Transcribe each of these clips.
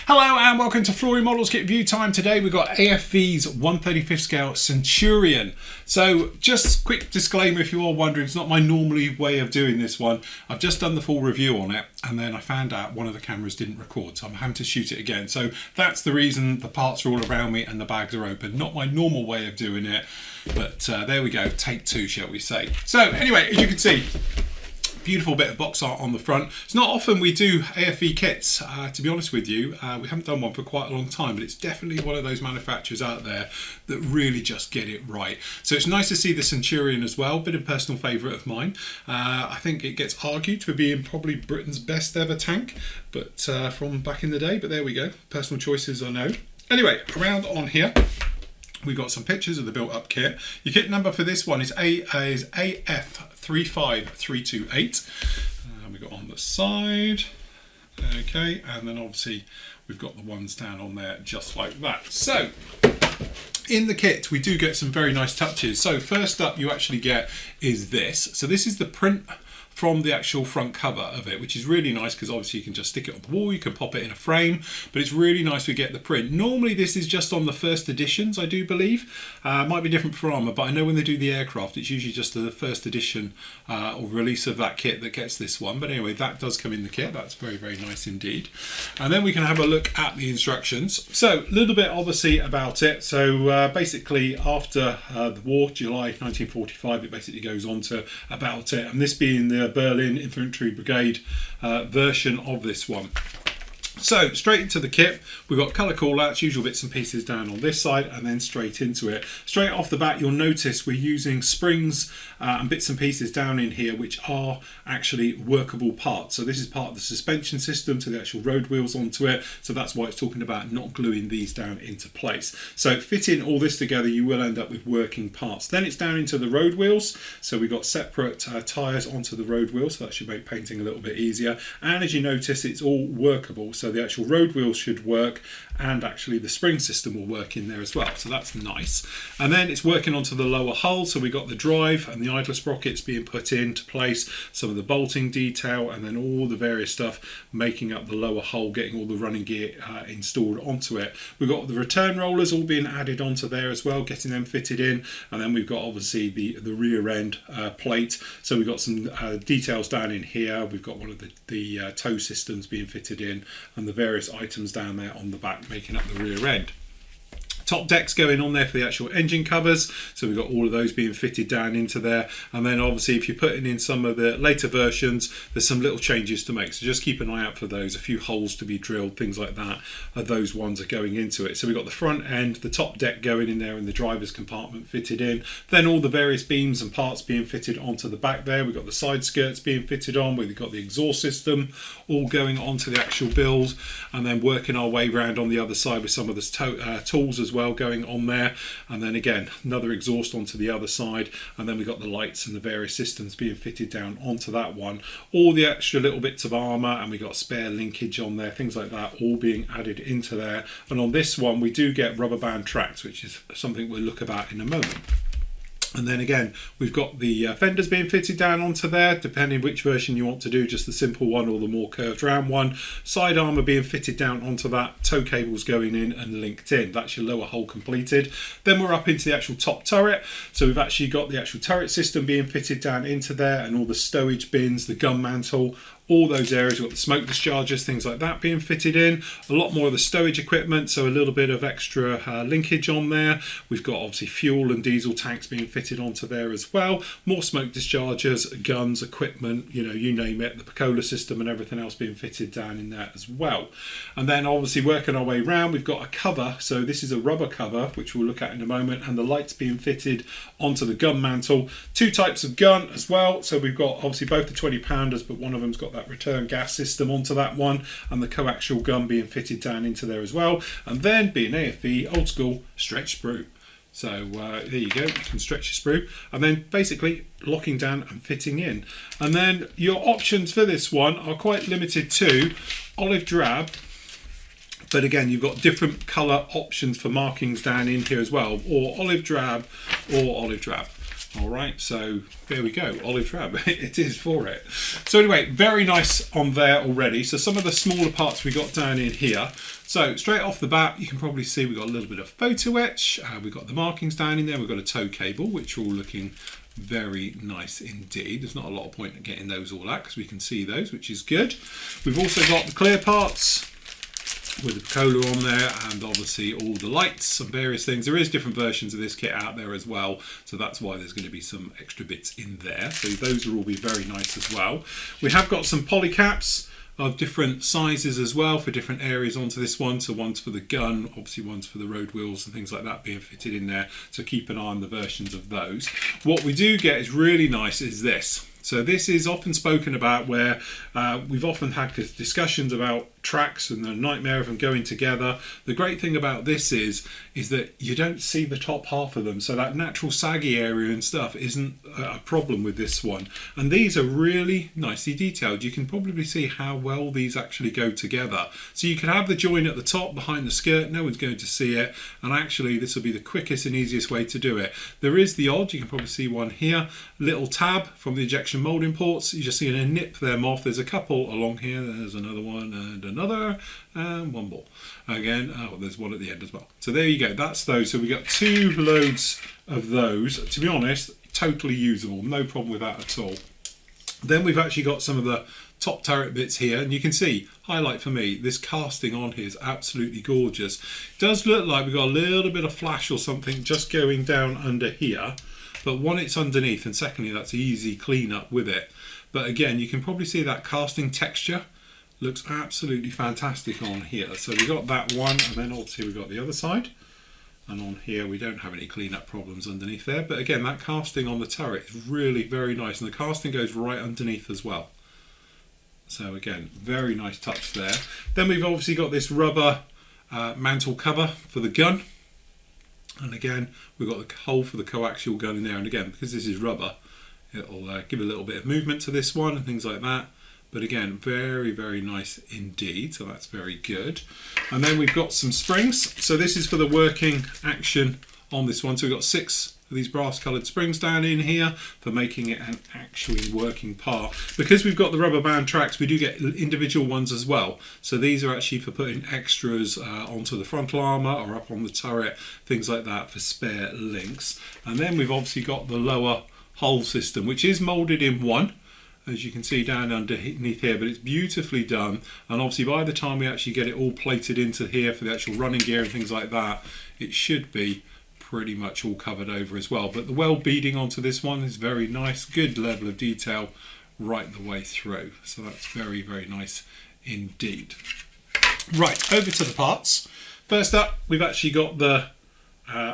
Hello and welcome to Flooring Models Kit Review Time. Today we've got AFV's 1/35 scale Centurion. So just quick disclaimer, if you are wondering, it's not my normally way of doing this one. I've just done the full review on it and then I found out one of the cameras didn't record, so I'm having to shoot it again. So that's the reason the parts are all around me and the bags are open. Not my normal way of doing it, but there we go, take two, shall we say. So anyway, as you can see, beautiful bit of box art on the front. It's not often we do AFV kits, to be honest with you. We haven't done one for quite a long time, but it's definitely one of those manufacturers out there that really just get it right. So it's nice to see the Centurion as well, bit of personal favourite of mine. I think it gets argued for being probably Britain's best ever tank, but from back in the day, but there we go. Personal choices, I know. Anyway, around on here, we've got some pictures of the built-up kit. Your kit number for this one is AF35328. We've got on the side. Okay, and then obviously we've got the ones down on there just like that. So, in the kit, we do get some very nice touches. So first up you actually get is this. So this is the print from the actual front cover of it, which is really nice because obviously you can just stick it on the wall, you can pop it in a frame, but it's really nice we get the print. Normally this is just on the first editions, I do believe. Might be different for armour, but I know when they do the aircraft, it's usually just the first edition or release of that kit that gets this one. But anyway, that does come in the kit. That's very, very nice indeed. And then we can have a look at the instructions. So a little bit obviously about it. So basically after the war, July 1945, it basically goes on to about it. And this being the Berlin Infantry Brigade version of this one. So straight into the kit, we've got colour callouts, usual bits and pieces down on this side, and then straight into it. Straight off the bat, you'll notice we're using springs and bits and pieces down in here which are actually workable parts. So this is part of the suspension system to the actual road wheels onto it, so that's why it's talking about not gluing these down into place. So fitting all this together, you will end up with working parts. Then it's down into the road wheels, so we've got separate tyres onto the road wheels, so that should make painting a little bit easier. And as you notice, it's all workable, so the actual road wheels should work and actually the spring system will work in there as well, so that's nice. And then it's working onto the lower hull, so we got the drive and the idler sprockets being put into place, some of the bolting detail, and then all the various stuff making up the lower hull, getting all the running gear installed onto it. We've got the return rollers all being added onto there as well, getting them fitted in, and then we've got obviously the rear end plate. So we've got some details down in here. We've got one of the tow systems being fitted in, and the various items down there on the back making up the rear end. Top decks going on there for the actual engine covers, so we've got all of those being fitted down into there. And then obviously if you're putting in some of the later versions, there's some little changes to make, so just keep an eye out for those. A few holes to be drilled, things like that, those ones are going into it. So we've got the front end, the top deck going in there, and the driver's compartment fitted in. Then all the various beams and parts being fitted onto the back there. We've got the side skirts being fitted on, we've got the exhaust system all going onto the actual build, and then working our way around on the other side with some of the tools as well going on there. And then again, another exhaust onto the other side, and then we've got the lights and the various systems being fitted down onto that one. All the extra little bits of armour, and we got spare linkage on there, things like that, all being added into there. And on this one we do get rubber band tracks, which is something we'll look about in a moment. And then again, we've got the fenders being fitted down onto there, depending which version you want to do, just the simple one or the more curved round one. Side armour being fitted down onto that, tow cables going in and linked in. That's your lower hull completed. Then we're up into the actual top turret. So we've actually got the actual turret system being fitted down into there, and all the stowage bins, the gun mantle, all those areas. We've got the smoke dischargers, things like that being fitted in. A lot more of the stowage equipment, so a little bit of extra linkage on there. We've got obviously fuel and diesel tanks being fitted onto there as well. More smoke dischargers, guns, equipment, you know, you name it. The Picola system and everything else being fitted down in there as well. And then obviously working our way around, we've got a cover. So this is a rubber cover, which we'll look at in a moment, and the lights being fitted onto the gun mantle. Two types of gun as well. So we've got obviously both the 20-pounders, but one of them's got that return gas system onto that one, and the coaxial gun being fitted down into there as well. And then being AFV, old school stretch sprue. So there you go, you can stretch your sprue, and then basically locking down and fitting in. And then your options for this one are quite limited to olive drab, but again you've got different colour options for markings down in here as well, or olive drab or olive drab. All right, so there we go, olive drab. It is for it. So anyway, very nice on there already. So some of the smaller parts we got down in here. So straight off the bat, you can probably see we've got a little bit of photo etch. We've got the markings down in there. We've got a tow cable, which are all looking very nice indeed. There's not a lot of point in getting those all out because we can see those, which is good. We've also got the clear parts with the Cola on there, and obviously all the lights and various things. There is different versions of this kit out there as well, so that's why there's going to be some extra bits in there. So those will all be very nice as well. We have got some poly caps of different sizes as well for different areas onto this one. So one's for the gun, obviously one's for the road wheels and things like that being fitted in there. So keep an eye on the versions of those. What we do get is really nice is this. So this is often spoken about where we've often had discussions about tracks and the nightmare of them going together. The great thing about this is that you don't see the top half of them. So that natural saggy area and stuff isn't a problem with this one. And these are really nicely detailed. You can probably see how well these actually go together. So you can have the join at the top behind the skirt. No one's going to see it. And actually this will be the quickest and easiest way to do it. There is the odd, you can probably see one here, little tab from the injection molding ports. You're just going to nip them off. There's a couple along here. There's another one and another, and one more. Again, oh, there's one at the end as well. So there you go. That's those. So we got 2 loads of those. To be honest, totally usable. No problem with that at all. Then we've actually got some of the top turret bits here, and you can see, highlight for me, this casting on here is absolutely gorgeous. It does look like we've got a little bit of flash or something just going down under here, but one, it's underneath, and secondly, that's easy clean up with it. But again, you can probably see that casting texture looks absolutely fantastic on here. So we got that one, and then obviously we've got the other side. And on here we don't have any cleanup problems underneath there. But again, that casting on the turret is really very nice, and the casting goes right underneath as well. So again, very nice touch there. Then we've obviously got this rubber mantle cover for the gun. And again, we've got the hole for the coaxial gun in there. And again, because this is rubber, it'll give a little bit of movement to this one and things like that. But again, very, very nice indeed. So that's very good. And then we've got some springs. So this is for the working action on this one. So we've got 6 of these brass coloured springs down in here for making it an actually working part. Because we've got the rubber band tracks, we do get individual ones as well. So these are actually for putting extras onto the frontal armour or up on the turret, things like that for spare links. And then we've obviously got the lower hull system, which is moulded in one, as you can see down underneath here, but it's beautifully done. And obviously by the time we actually get it all plated into here for the actual running gear and things like that, it should be pretty much all covered over as well. But the weld beading onto this one is very nice, good level of detail right the way through. So that's very, very nice indeed. Right, over to the parts. First up, we've actually got the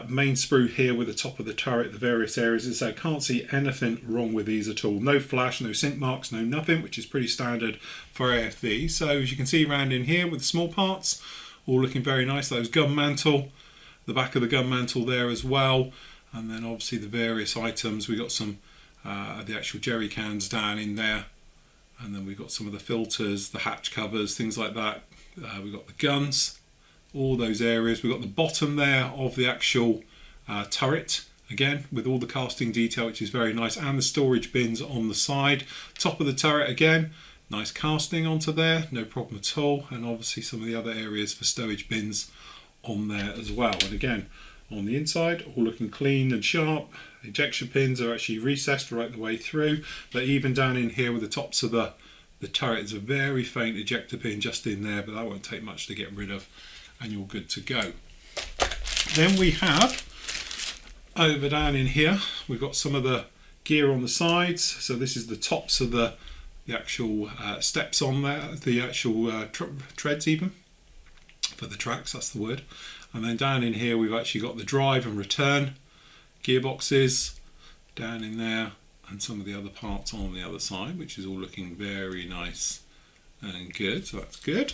main sprue here with the top of the turret, the various areas. As I say, I can't see anything wrong with these at all. No flash, no sink marks, no nothing, which is pretty standard for AFV. So as you can see around in here with the small parts, all looking very nice. Those gun mantle, the back of the gun mantle there as well, and then obviously the various items. We got some the actual jerry cans down in there, and then we've got some of the filters, the hatch covers, things like that. We've got the guns, all those areas. We've got the bottom there of the actual turret, again with all the casting detail, which is very nice, and the storage bins on the side. Top of the turret again, nice casting onto there, no problem at all, and obviously some of the other areas for stowage bins on there as well. And again, on the inside, all looking clean and sharp. Ejection pins are actually recessed right the way through, but even down in here with the tops of the turret, there's a very faint ejector pin just in there, but that won't take much to get rid of, and you're good to go. Then we have over down in here, we've got some of the gear on the sides. So this is the tops of the actual steps on there, the actual treads even for the tracks, that's the word. And then down in here we've actually got the drive and return gearboxes down in there, and some of the other parts on the other side, which is all looking very nice and good. So that's good.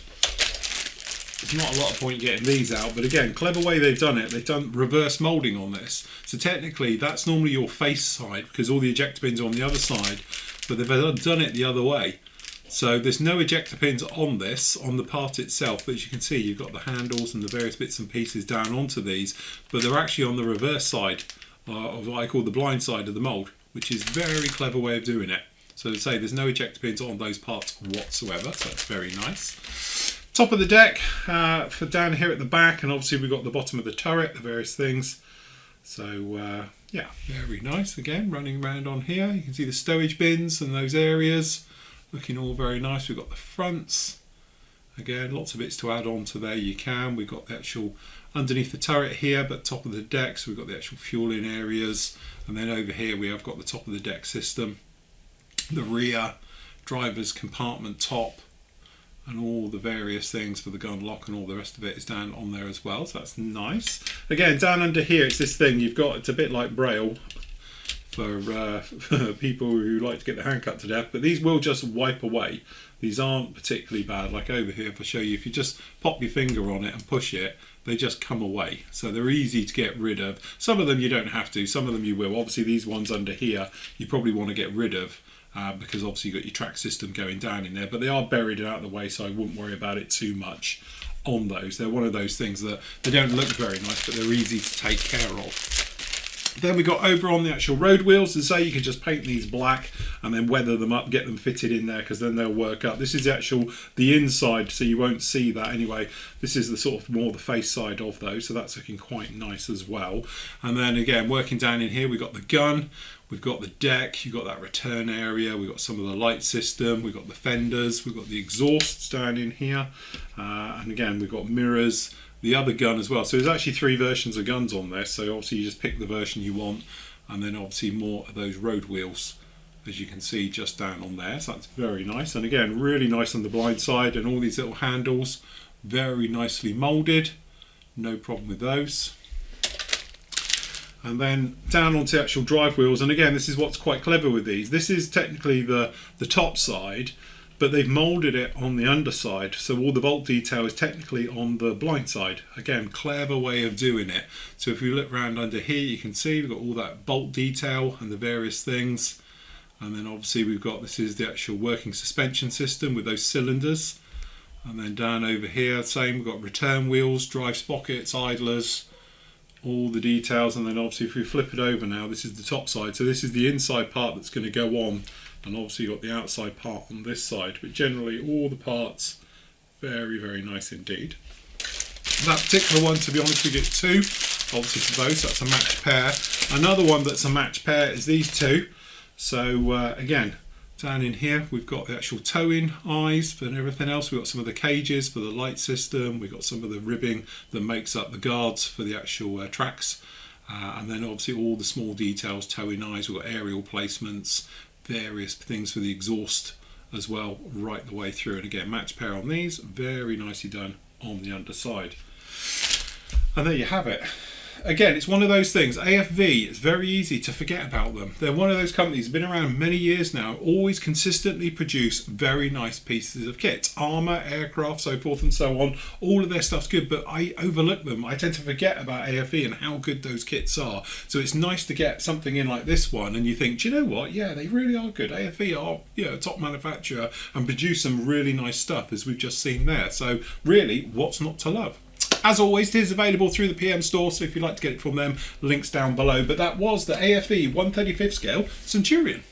There's not a lot of point getting these out, but again, clever way they've done it. They've done reverse moulding on this. So technically that's normally your face side because all the ejector pins are on the other side, but they've done it the other way. So there's no ejector pins on this, on the part itself, but as you can see, you've got the handles and the various bits and pieces down onto these, but they're actually on the reverse side of what I call the blind side of the mould, which is a very clever way of doing it. So to say, there's no ejector pins on those parts whatsoever, so that's very nice. Top of the deck for down here at the back, and obviously we've got the bottom of the turret, the various things. So yeah, very nice. Again, running around on here, you can see the stowage bins and those areas looking all very nice. We've got the fronts. Again, lots of bits to add on to there. You can. We've got the actual underneath the turret here, but top of the deck, so we've got the actual fueling areas, and then over here we have got the top of the deck system, the rear driver's compartment top, and all the various things for the gun lock and all the rest of it is down on there as well, so that's nice. Again, down under here it's this thing you've got, it's a bit like Braille for people who like to get their hand cut to death, but these will just wipe away. These aren't particularly bad. Like over here, if I show you, if you just pop your finger on it and push it, they just come away. So they're easy to get rid of. Some of them you don't have to, some of them you will. Obviously these ones under here you probably want to get rid of because obviously you've got your track system going down in there, but they are buried out of the way, so I wouldn't worry about it too much on those. They're one of those things that they don't look very nice, but they're easy to take care of. Then we got over on the actual road wheels, and say you can just paint these black and then weather them up, get them fitted in there, because then they'll work up. This is the inside, so you won't see that anyway. This is the sort of more the face side of those, so that's looking quite nice as well. And then again, working down in here, we've got the gun, we've got the deck, you've got that return area, we've got some of the light system, we've got the fenders, we've got the exhausts down in here, and again we've got mirrors, the other gun as well. So there's actually 3 versions of guns on this, so obviously you just pick the version you want, and then obviously more of those road wheels, as you can see just down on there, so that's very nice. And again, really nice on the blind side, and all these little handles, very nicely moulded, no problem with those. And then down onto the actual drive wheels, and again this is what's quite clever with these. This is technically the top side, but they've moulded it on the underside, so all the bolt detail is technically on the blind side. Again, clever way of doing it. So if you look around under here, you can see we've got all that bolt detail and the various things. And then obviously we've got, this is the actual working suspension system with those cylinders. And then down over here, same, we've got return wheels, drive sprockets, idlers, all the details. And then obviously if we flip it over now, this is the top side. So this is the inside part that's going to go on. And obviously you've got the outside part on this side, but generally all the parts very, very nice indeed. That particular one, to be honest, we get 2, obviously for both, so that's a matched pair. Another one that's a matched pair is these 2. So again, down in here we've got the actual towing eyes and everything else. We've got some of the cages for the light system, we've got some of the ribbing that makes up the guards for the actual tracks, and then obviously all the small details, towing eyes, we've got aerial placements, various things for the exhaust as well, right the way through. And again, match pair on these, very nicely done on the underside. And there you have it. Again, it's one of those things, AFV, it's very easy to forget about them. They're one of those companies, been around many years now, always consistently produce very nice pieces of kit. Armour, aircraft, so forth and so on, all of their stuff's good, but I overlook them. I tend to forget about AFV and how good those kits are. So it's nice to get something in like this one and you think, do you know what, yeah, they really are good. AFV are, a top manufacturer and produce some really nice stuff, as we've just seen there. So really, what's not to love? As always, it is available through the PM store, so if you'd like to get it from them, links down below. But that was the AFV 1/35 scale Centurion.